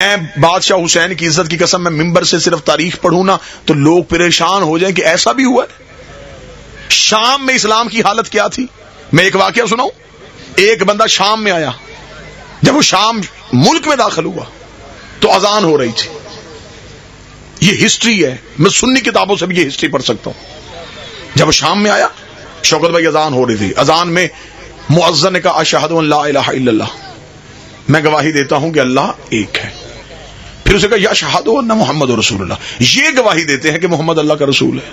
میں بادشاہ حسین کی عزت کی قسم میں ممبر سے صرف تاریخ پڑھوں نا تو لوگ پریشان ہو جائیں کہ ایسا بھی ہوا ہے۔ شام میں اسلام کی حالت کیا تھی؟ میں ایک واقعہ سناؤں۔ ایک بندہ شام میں آیا، جب وہ شام ملک میں داخل ہوا تو اذان ہو رہی تھی۔ یہ ہسٹری ہے، میں سنی کتابوں سے بھی یہ ہسٹری پڑھ سکتا ہوں۔ جب وہ شام میں آیا، شوکت بھائی اذان ہو رہی تھی، اذان میں مؤذن نے کہا اشہد ان لا الہ الا اللہ، میں گواہی دیتا ہوں کہ اللہ ایک ہے۔ پھر اسے کہا یا شہادو ان محمد رسول اللہ، یہ گواہی دیتے ہیں کہ محمد اللہ کا رسول ہے۔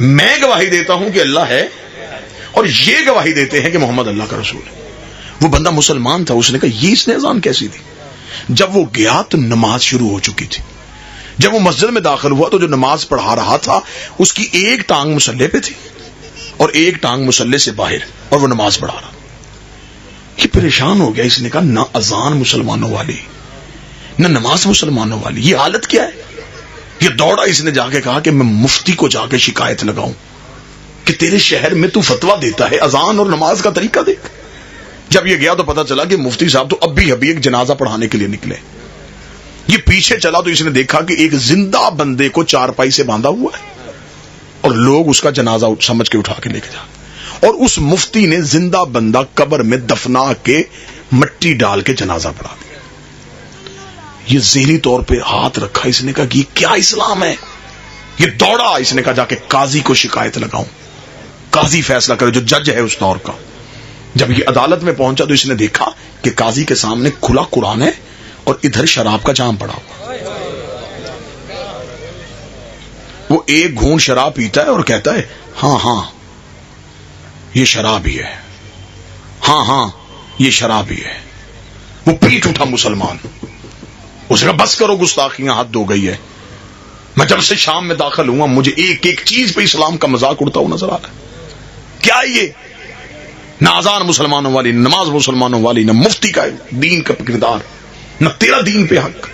میں گواہی دیتا ہوں کہ اللہ ہے اور یہ گواہی دیتے ہیں کہ محمد اللہ کا رسول ہے۔ وہ بندہ مسلمان تھا، اس نے کہا یہ اس نے اذان کیسی دی؟ جب وہ گیا تو نماز شروع ہو چکی تھی۔ جب وہ مسجد میں داخل ہوا تو جو نماز پڑھا رہا تھا اس کی ایک ٹانگ مصلی پہ تھی اور ایک ٹانگ مصلی سے باہر، اور وہ نماز پڑھا رہا۔ یہ پریشان ہو گیا، اس نے کہا نہ اذان مسلمانوں والی نہ نماز مسلمانوں والی، یہ حالت کیا ہے؟ یہ دوڑا، اس نے جا کے کہا کہ میں مفتی کو جا کے شکایت لگاؤں کہ تیرے شہر میں تو فتویٰ دیتا ہے اذان اور نماز کا طریقہ دیکھ۔ جب یہ گیا تو پتا چلا کہ مفتی صاحب تو ابھی ایک جنازہ پڑھانے کے لیے نکلے۔ یہ پیچھے چلا تو اس نے دیکھا کہ ایک زندہ بندے کو چارپائی سے باندھا ہوا ہے اور لوگ اس کا جنازہ سمجھ کے اٹھا کے لے کے جا، اور اس مفتی نے زندہ بندہ قبر میں دفنا کے مٹی ڈال کے جنازہ پڑھا دیا۔ یہ ذہنی طور پہ ہاتھ رکھا، اس نے کہا کہ یہ کیا اسلام ہے؟ یہ دوڑا، اس نے کہا جا کے قاضی کو شکایت لگاؤں، قاضی فیصلہ کرے جو جج ہے اس دور کا۔ جب یہ عدالت میں پہنچا تو اس نے دیکھا کہ قاضی کے سامنے کھلا قرآن ہے اور ادھر شراب کا جام پڑا ہوا۔ وہ ایک گھونٹ شراب پیتا ہے اور کہتا ہے ہاں ہاں یہ شراب ہی ہے، ہاں ہاں یہ شراب ہی ہے۔ وہ پیٹ اٹھا مسلمان، اس نے کہا بس کرو گستاخیاں، حد ہو گئی ہے۔ میں جب سے شام میں داخل ہوا مجھے ایک ایک چیز پہ اسلام کا مذاق اڑتا ہوا نظر آ رہا ہے۔ کیا یہ نہ اذان مسلمانوں والی، نہ نماز مسلمانوں والی، نہ مفتی کا دین کا کردار، نہ تیرا دین پہ حق۔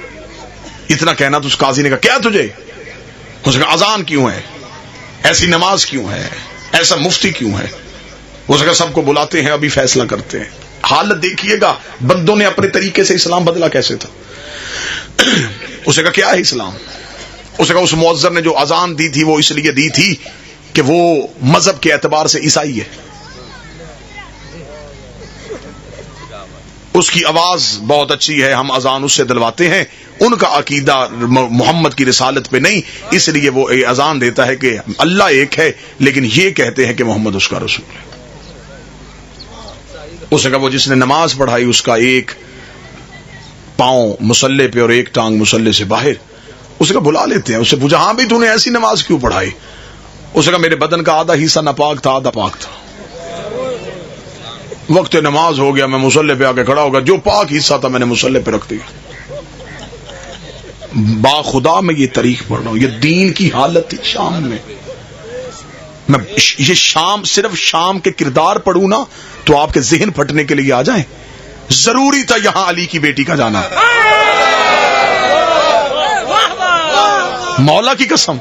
اتنا کہنا تو اس قاضی نے کہا کیا تجھے؟ اس نے کہا اذان کیوں ہے، ایسی نماز کیوں ہے، ایسا مفتی کیوں ہے؟ اس نے کہا سب کو بلاتے ہیں، ابھی فیصلہ کرتے ہیں۔ حالت دیکھیے گا بندوں نے اپنے طریقے سے اسلام بدلا کیسے تھا۔ اس نے کہا کیا ہے اسلام؟ اس نے کہا اس مؤذن نے جو اذان دی تھی وہ اس لیے دی تھی کہ وہ مذہب کے اعتبار سے عیسائی ہے، اس کی آواز بہت اچھی ہے، ہم اذان اس سے دلواتے ہیں۔ ان کا عقیدہ محمد کی رسالت پہ نہیں، اس لیے وہ اذان دیتا ہے کہ اللہ ایک ہے لیکن یہ کہتے ہیں کہ محمد اس کا رسول ہے۔ اس نے کہا وہ جس نے نماز پڑھائی اس کا ایک پاؤں مصلی پہ اور ایک ٹانگ مصلی سے باہر۔ اس نے کہا بلا لیتے ہیں۔ اس سے پوچھا ہاں بھی تو نے ایسی نماز کیوں پڑھائی؟ اس نے کہا میرے بدن کا آدھا حصہ ناپاک تھا، آدھا پاک تھا۔ وقت نماز ہو گیا، میں مصلی پہ آ کے کھڑا ہو گیا، جو پاک حصہ تھا میں نے مصلی پہ رکھ دیا۔ با خدا میں یہ تاریخ پڑھ رہا ہوں، یہ دین کی حالت تھی شام میں۔ میں یہ شام صرف شام کے کردار پڑھوں نا تو آپ کے ذہن پھٹنے کے لیے آ جائیں۔ ضروری تھا یہاں علی کی بیٹی کا جانا، مولا کی قسم،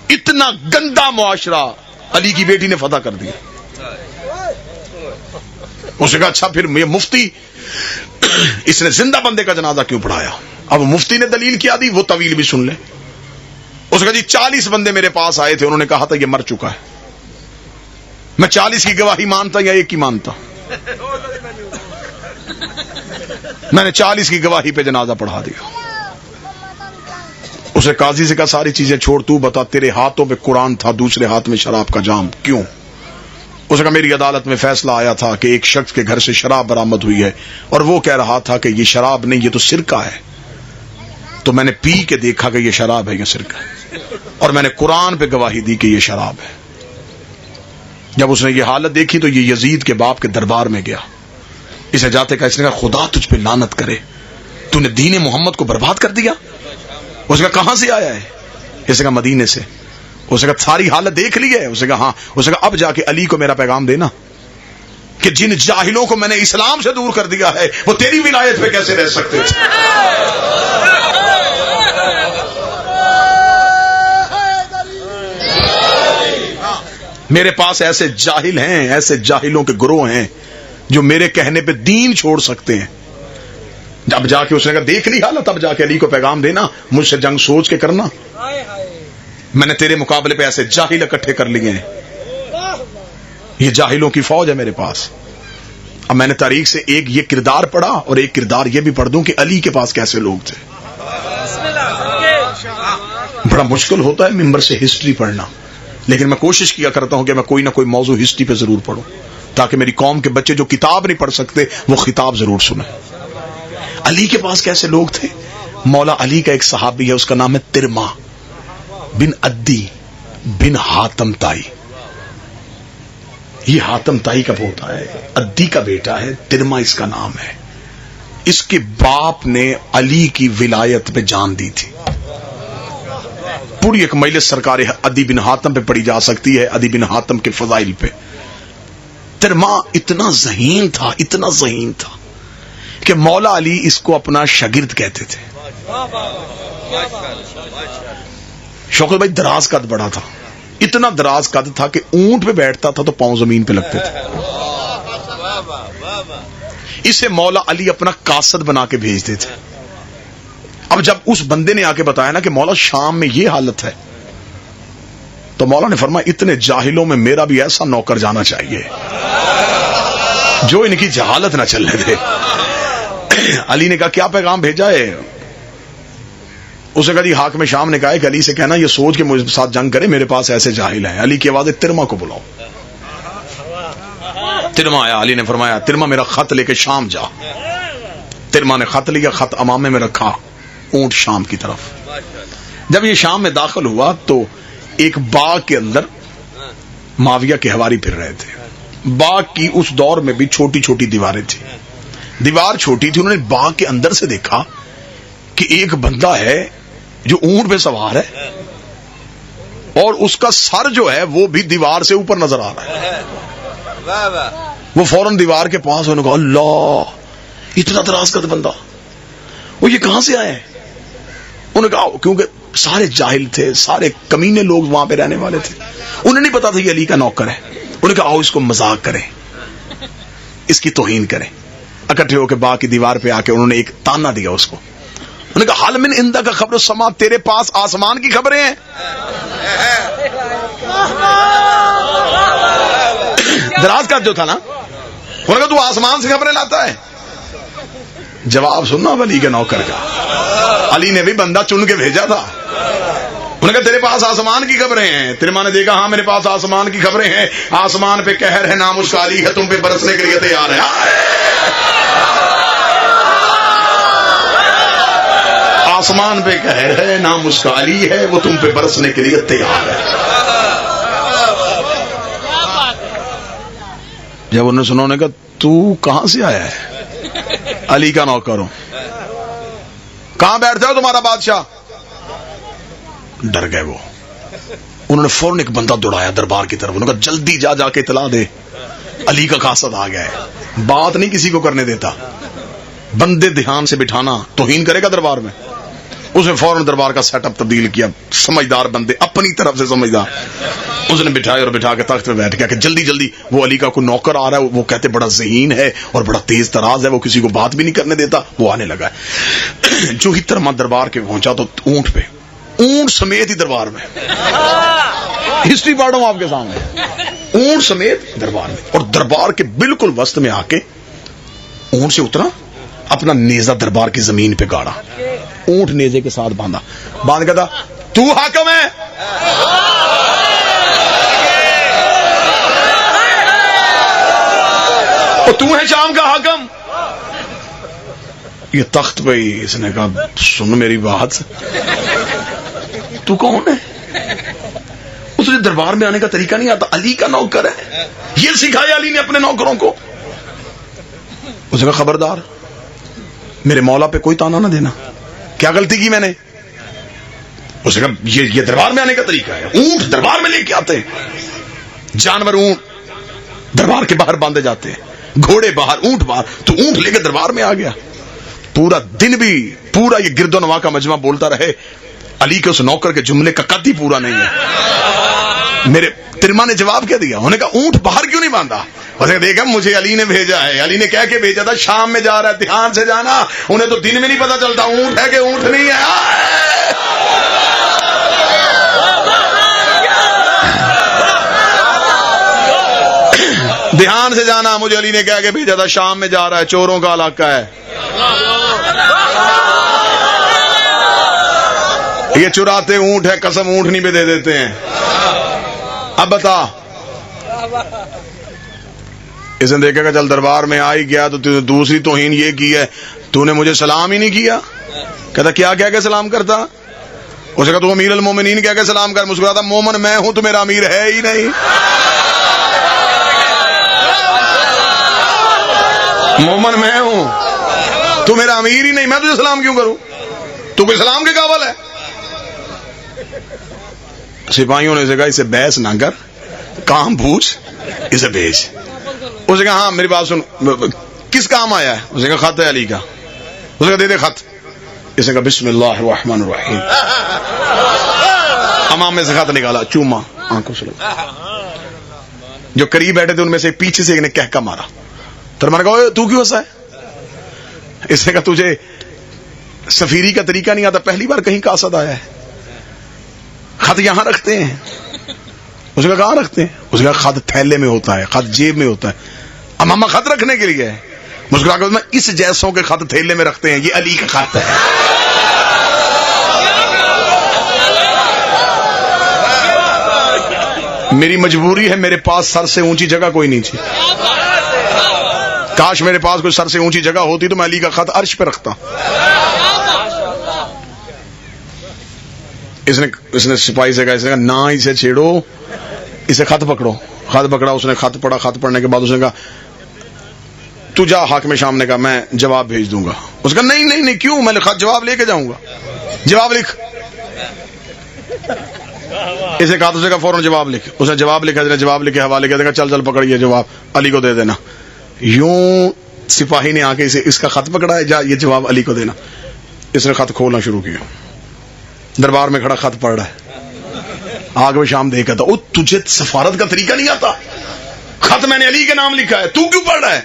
اتنا گندا معاشرہ علی کی بیٹی نے فتح کر دیا۔ اس نے کہا اچھا پھر یہ مفتی اس نے زندہ بندے کا جنازہ کیوں پڑھایا؟ اب مفتی نے دلیل کیا دی وہ طویل بھی سن لیں۔ اس نے کہا جی 40 بندے میرے پاس آئے تھے، انہوں نے کہا تھا یہ مر چکا ہے، میں 40 کی گواہی مانتا یا ایک کی مانتا؟ میں نے 40 کی گواہی پہ جنازہ پڑھا دیا۔ اسے قاضی سے کہا ساری چیزیں چھوڑ، تو بتا تیرے ہاتھوں پہ قرآن تھا، دوسرے ہاتھ میں شراب کا جام، کیوں؟ اس نے کہا میری عدالت میں فیصلہ آیا تھا کہ ایک شخص کے گھر سے شراب برآمد ہوئی ہے اور وہ کہہ رہا تھا کہ یہ شراب نہیں یہ تو سرکہ ہے، تو میں نے پی کے دیکھا کہ یہ شراب ہے، یہ سرکہ ہے، اور میں نے قرآن پہ گواہی دی کہ یہ شراب ہے۔ جب اس نے یہ حالت دیکھی تو یہ یزید کے باپ کے دربار میں گیا، اسے جاتے کہا، اس نے کہا خدا تجھ پہ لعنت کرے، تو نے دین محمد کو برباد کر دیا۔ اس نے کہا کہاں سے آیا ہے؟ اس نے کہا مدینے سے۔ اس نے کہا ساری حالت دیکھ لی ہے؟ اس نے کہا ہاں۔ اس نے کہا اب جا کے علی کو میرا پیغام دینا کہ جن جاہلوں کو میں نے اسلام سے دور کر دیا ہے وہ تیری ولایت پہ کیسے رہ سکتے تھے۔ میرے پاس ایسے جاہل ہیں، ایسے جاہلوں کے گروہ ہیں جو میرے کہنے پہ دین چھوڑ سکتے ہیں، جب جا کے اس نے کہا دیکھ لی حالت، اب جا کے علی کو پیغام دینا، مجھ سے جنگ سوچ کے کرنا، میں نے تیرے مقابلے پہ ایسے جاہل اکٹھے کر لیے ہیں، یہ جاہلوں کی فوج ہے میرے پاس۔ اب میں نے تاریخ سے ایک یہ کردار پڑھا اور ایک کردار یہ بھی پڑھ دوں کہ علی کے پاس کیسے لوگ تھے۔ بڑا مشکل ہوتا ہے ممبر سے ہسٹری پڑھنا، لیکن میں کوشش کیا کرتا ہوں کہ میں کوئی نہ کوئی موضوع ہسٹری پہ ضرور پڑھوں، تاکہ میری قوم کے بچے جو کتاب نہیں پڑھ سکتے وہ خطاب ضرور سنیں۔ علی کے پاس کیسے لوگ تھے؟ مولا علی کا ایک صحابی ہے، اس کا نام ہے ترما بن عدی بن حاتم تائی۔ یہ حاتم تائی کا پوتا ہے، عدی کا بیٹا ہے، ترما اس کا نام ہے۔ اس کے باپ نے علی کی ولایت پہ جان دی تھی۔ پوری ایک مجلس سرکار عدی بن حاتم پہ پڑھی جا سکتی ہے، عدی بن حاتم کے فضائل پہ۔ ترما اتنا ذہین تھا، اتنا ذہین تھا کہ مولا علی اس کو اپنا شاگرد کہتے تھے۔ شوکت بھائی دراز قد بڑا تھا، اتنا دراز قد تھا کہ اونٹ پہ بیٹھتا تھا تو پاؤں زمین پہ لگتے تھے۔ اسے مولا علی اپنا قاصد بنا کے بھیجتے تھے۔ اب جب اس بندے نے آ کے بتایا نا کہ مولا شام میں یہ حالت ہے، تو مولا نے فرمایا اتنے جاہلوں میں میرا بھی ایسا نوکر جانا چاہیے جو ان کی جہالت نہ چلنے دے۔ علی نے کہا کیا پیغام بھیجا ہے؟ اسے کہا جی حاکم شام نے کہا ہے کہ علی سے کہنا یہ سوچ کے مجھ ساتھ جنگ کرے، میرے پاس ایسے جاہل ہیں۔ علی کی آواز ہے ترما کو بلاؤ۔ ترما آیا، علی نے فرمایا ترما میرا خط لے کے شام جا۔ ترما نے خط لیا، خط امامے میں رکھا، اونٹ شام کی طرف۔ جب یہ شام میں داخل ہوا تو ایک باغ کے اندر معاویہ کے حواری پھر رہے تھے۔ باغ کی اس دور میں بھی چھوٹی چھوٹی دیواریں تھیں، دیوار چھوٹی تھی۔ انہوں نے باغ کے اندر سے دیکھا کہ ایک بندہ ہے جو اونٹ پہ سوار ہے اور اس کا سر جو ہے وہ بھی دیوار سے اوپر نظر آ رہا ہے۔ وہ فوراً دیوار کے پاس انہوں نے کہا اللہ اتنا دراز قد بندہ، وہ یہ کہاں سے آئے ہیں؟ انہوں نے کہا کیونکہ سارے جاہل تھے، سارے کمینے لوگ وہاں پہ رہنے والے تھے، انہیں نہیں پتا تھا یہ علی کا نوکر ہے۔ انہوں نے کہا آؤ اس کو مذاق کریں، اس کی توہین کریں۔ اکٹھے ہو کے باغ کی دیوار پہ آ کے انہوں نے ایک تانا دیا اس کو۔ انہوں نے کہا حل من عندک کا خبر السما، تیرے پاس آسمان کی خبریں ہیں؟ دراز کا جو تھا نا، انہوں نے کہا تو آسمان سے خبریں لاتا ہے؟ جواب سننا علی کے نوکر کا، علی نے بھی بندہ چن کے بھیجا تھا۔ انہوں نے کہا تیرے پاس آسمان کی خبریں ہیں؟ تیرے ماں نے دیکھا ہاں میرے پاس آسمان کی خبریں ہیں، آسمان پہ قہر ہے، نام اس کا علی ہے، تم پہ برسنے کے لیے تیار ہے۔ آسمان پہ قہر ہے، نام اس کا علی ہے، وہ تم پہ برسنے کے لیے تیار ہے۔ جب انہوں نے سنا، انہوں نے کہا تو کہاں سے آیا ہے؟ علی کا نوکر ہوں۔ کہاں بیٹھتے ہو تمہارا بادشاہ؟ ڈر گئے وہ۔ انہوں نے فوراً ایک بندہ دوڑایا دربار کی طرف، انہوں نے کہا جلدی جا جا کے اطلاع دے علی کا قاصد آ گیا ہے۔ بات نہیں کسی کو کرنے دیتا، بندے دھیان سے بٹھانا، توہین کرے گا دربار میں۔ اس نے فوراً دربار کا سیٹ اپ تبدیل کیا، سمجھدار بندے اپنی طرف سے سمجھدار، اس نے بٹھائے اور بٹھا کے تخت پہ بیٹھ گیا کہ جلدی جلدی وہ علی کا کوئی نوکر آ رہا ہے، وہ کہتے بڑا ذہین ہے اور بڑا تیز تراز ہے، وہ کسی کو بات بھی نہیں کرنے دیتا، وہ آنے لگا ہے۔ جو ہی ترما دربار کے پہنچا تو اونٹ پہ، اونٹ سمیت ہی دربار میں، ہسٹری پڑھ رہا ہوں آپ کے سامنے، اونٹ سمیت دربار میں، اور دربار کے بالکل وسط میں آ کے اونٹ سے اترا، اپنا نیزہ دربار کی زمین پہ گاڑا، اونٹ نیزے کے ساتھ باندھا، باندھ کہتا تو حاکم ہے؟ اور تو ہے شام کا حاکم؟ یہ تخت پہ ہی اس نے کہا سن میری بات، تو کون ہے؟ تجھے دربار میں آنے کا طریقہ نہیں آتا، علی کا نوکر ہے، یہ سکھایا علی نے اپنے نوکروں کو۔ اس نے کہا خبردار میرے مولا پہ کوئی تانا نہ دینا، کیا غلطی کی میں نے؟ اس نے کہا یہ دربار میں آنے کا طریقہ ہے، اونٹ دربار میں لے کے آتے ہیں، جانور اونٹ دربار کے باہر باندھے جاتے ہیں، گھوڑے باہر، اونٹ باہر، تو اونٹ لے کے دربار میں آ گیا۔ پورا دن بھی پورا یہ گرد و نواح کا مجمع بولتا رہے، علی کے اس نوکر کے جملے کا قد ہی پورا نہیں ہے۔ میرے ترما نے جواب کیا دیا؟ انہوں نے کہا اونٹ باہر کیوں نہیں باندھا؟ اس نے دیکھا مجھے علی نے بھیجا ہے. علی نے کہہ کے بھیجا تھا شام میں جا رہا ہے, دھیان سے جانا. انہیں تو دن میں نہیں پتا چلتا اونٹ ہے کہ اونٹ نہیں ہے. دھیان سے جانا, مجھے علی نے کہہ کے بھیجا تھا شام میں جا رہا ہے, چوروں کا علاقہ ہے. یہ چراتے اونٹ ہے, قسم اونٹنی پہ دے دیتے ہیں. اب بتا, اس نے دیکھا کہ چل دربار میں آ ہی گیا تو دوسری توہین یہ کی ہے, تو نے مجھے سلام ہی نہیں کیا. کہتا کیا کہہ کے سلام کرتا؟ اسے کہا تو امیر المومنین کہہ کے سلام کر. مسکراتا مومن میں ہوں تو میرا امیر ہے ہی نہیں. مومن میں ہوں تو میرا امیر ہی نہیں, میں تجھے سلام کیوں کروں؟ تو کوئی سلام کے قابل ہے؟ سپاہیوں نے کہا اسے بحث نہ کر, کام پوچھ, اسے بھیج. اسے کہا ہاں میری بات سن, کس کام آیا ہے؟ اسے کہا خط ہے علی کا. اسے کہا دے دے خط. اس نے کہا بسم اللہ الرحمن الرحیم. امام میں سے خط نکالا, چوما آنکھوں سے لگا. جو قریب بیٹھے تھے ان میں سے پیچھے سے ایک نے کہہ کا مارا. تو میں نے کہا تو کیوں ہنسا ہے؟ اس نے کہا تجھے سفیری کا طریقہ نہیں آتا, پہلی بار کہیں قاصد آیا ہے. خط یہاں رکھتے ہیں. اس نے کہا کہاں رکھتے ہیں؟ اس نے کہا خط تھیلے میں ہوتا ہے, خط جیب میں ہوتا ہے. امامہ خط رکھنے کے لیے ہے. مسکرا کر اس جیسوں کے خط تھیلے میں رکھتے ہیں, یہ علی کا خط ہے. میری مجبوری ہے, میرے پاس سر سے اونچی جگہ کوئی نہیں تھی. کاش میرے پاس کوئی سر سے اونچی جگہ ہوتی تو میں علی کا خط عرش پہ رکھتا. اس نے سپاہی سے کہا, اس نے کہا نہ اسے چھیڑو, اسے خط پکڑو. خط پکڑا, اس نے خط پڑھا. خط پڑھنے کے بعد اس نے کہا تو جا حاکم شام نے کہا میں جواب بھیج دوں گا. اس کا نہیں نہیں نہیں, کیوں, میں خط جواب لے کے جاؤں گا. جواب لکھ. اسے کہا تو اسے کہا فوراً جواب لکھ. اس نے جواب لکھا, جواب لکھے حوالے کیا, چل چل پکڑیے جواب علی کو دے دینا. یوں سپاہی نے آ کے اس کا خط پکڑا ہے, جا یہ جواب علی کو دینا. اس نے خط کھولنا شروع کیا, دربار میں کھڑا خط پڑھ رہا ہے. آگ میں شام دیکھا تھا, تجھے سفارت کا طریقہ نہیں آتا, خط میں نے علی کے نام لکھا ہے, تو کیوں پڑھ رہا ہے؟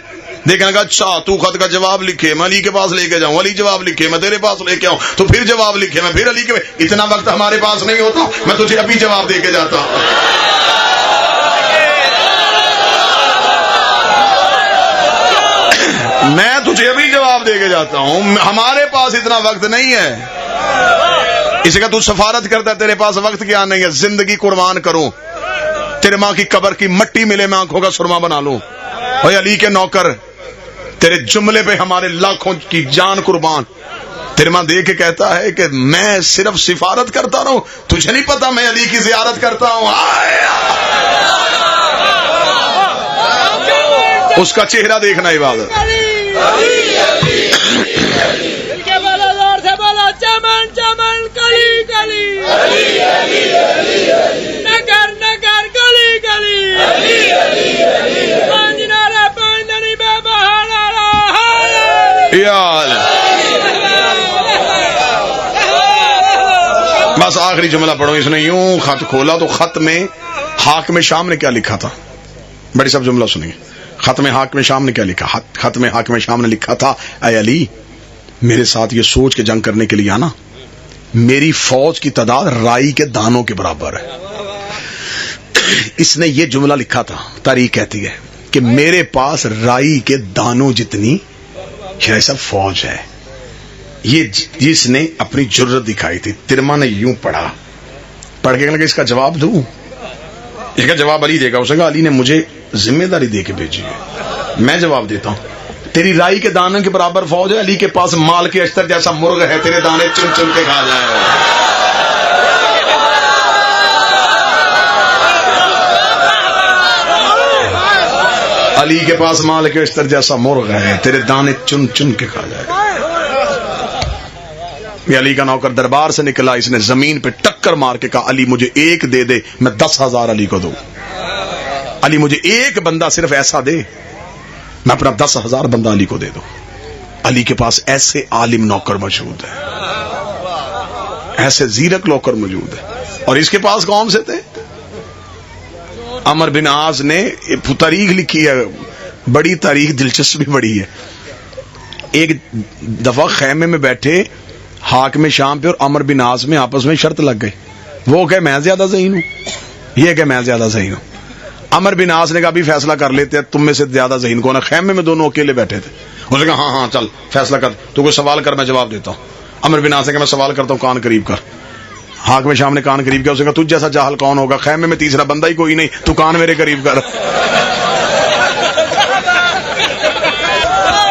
دیکھنے کا اچھا تو خط کا جواب لکھے, میں علی کے پاس لے کے جاؤں, علی جواب لکھے, میں تیرے پاس لے کے آؤں, تو پھر جواب لکھے, میں پھر علی کے. اتنا وقت ہمارے پاس نہیں ہوتا, میں تجھے ابھی جواب دے کے جاتا ہوں. میں تجھے ابھی جواب دے کے جاتا ہوں, ہمارے پاس اتنا وقت نہیں ہے. اسی کا تو سفارت کرتا ہے, تیرے پاس وقت کیا نہیں ہے. زندگی قربان کروں, تیرے ماں کی قبر کی مٹی ملے, میں آنکھوں کا سرما بنا لوں. اوے علی کے نوکر, تیرے جملے پہ ہمارے لاکھوں کی جان قربان. تیرے ماں دیکھ کے کہتا ہے کہ میں صرف سفارت کرتا رہوں, تجھے نہیں پتا میں علی کی زیارت کرتا ہوں. اس کا چہرہ دیکھنا عبادت. بس آخری جملہ پڑھو. اس نے یوں خط کھولا تو خط میں حاکم شام نے کیا لکھا تھا, بڑی سب جملہ سنیے. خط میں حاکم شام نے کیا لکھا؟ خط میں حاکم شام نے لکھا تھا, اے علی میرے ساتھ یہ سوچ کے جنگ کرنے کے لیے آنا, میری فوج کی تعداد رائی کے دانوں کے برابر ہے. اس نے یہ جملہ لکھا تھا, تاریخ کہتی ہے کہ میرے پاس رائی کے دانوں جتنی شاید فوج ہے. یہ جس نے اپنی جرت دکھائی تھی. ترما نے یوں پڑھا, پڑھ کے کہ اس کا جواب دوں. اس کا جواب علی دے گا. اسے کہا علی نے مجھے ذمہ داری دے کے بھیجی ہے, میں جواب دیتا ہوں. تیری رائی کے دانے کے برابر فوج ہے, علی کے پاس مال کے اشتر جیسا مرغ ہے, تیرے دانے چن چن کے کھا جائے. علی کے پاس مال کے اشتر جیسا مرغ ہے, تیرے دانے چن چن کے کھا جائے. یہ علی کا نوکر دربار سے نکلا, اس نے زمین پہ ٹکر مار کے کہا علی مجھے ایک دے دے, میں 10,000 علی کو دوں. علی مجھے ایک بندہ صرف ایسا دے, میں اپنا 10,000 بندہ علی کو دے دوں. علی کے پاس ایسے عالم نوکر موجود ہے, ایسے زیرک نوکر موجود ہے. اور اس کے پاس کون سے تھے؟ عمر بن عاص نے تاریخ لکھی ہے، بڑی تاریخ، دلچسپی بڑی ہے. ایک دفعہ خیمے میں بیٹھے حاکم شام پہ اور عمر بن عاص میں آپس میں شرط لگ گئی. وہ کہ میں زیادہ ذہین ہوں، یہ کہ میں زیادہ ذہین ہوں. عمر بن عاص نے کہا ابھی فیصلہ کر لیتے ہیں تم میں سے زیادہ ذہین کون ہے. خیمے میں دونوں اکیلے بیٹھے تھے. اس نے کہا ہاں چل فیصلہ کر، تو کوئی سوال کر میں جواب دیتا ہوں. عمر بن عاص نے کہا میں سوال کرتا ہوں، کان قریب کر. حاکم شام نے کان قریب کیا. اس نے کہا تجھ جیسا جاہل کون ہوگا، خیمے میں تیسرا بندہ ہی کوئی نہیں، تو کان میرے قریب کر.